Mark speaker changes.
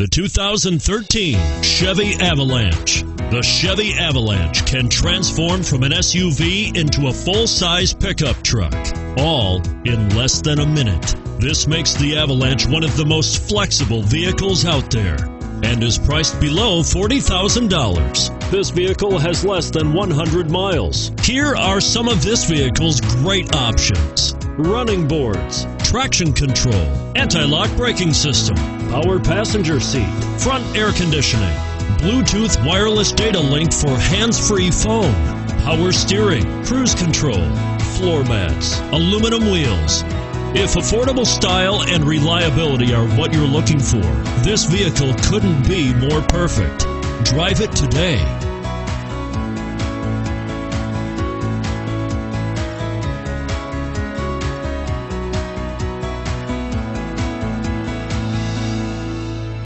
Speaker 1: The 2013 Chevy Avalanche. The Chevy Avalanche can transform from an SUV into a full-size pickup truck, all in less than a minute. This makes the Avalanche one of the most flexible vehicles out there and is priced below $40,000. This vehicle has less than 100 miles. Here are some of this vehicle's great options: running boards, traction control, anti-lock braking system, power passenger seat, front air conditioning, Bluetooth wireless data link for hands-free phone, power steering, cruise control, floor mats, aluminum wheels. If affordable style and reliability are what you're looking for, this vehicle couldn't be more perfect. Drive it today.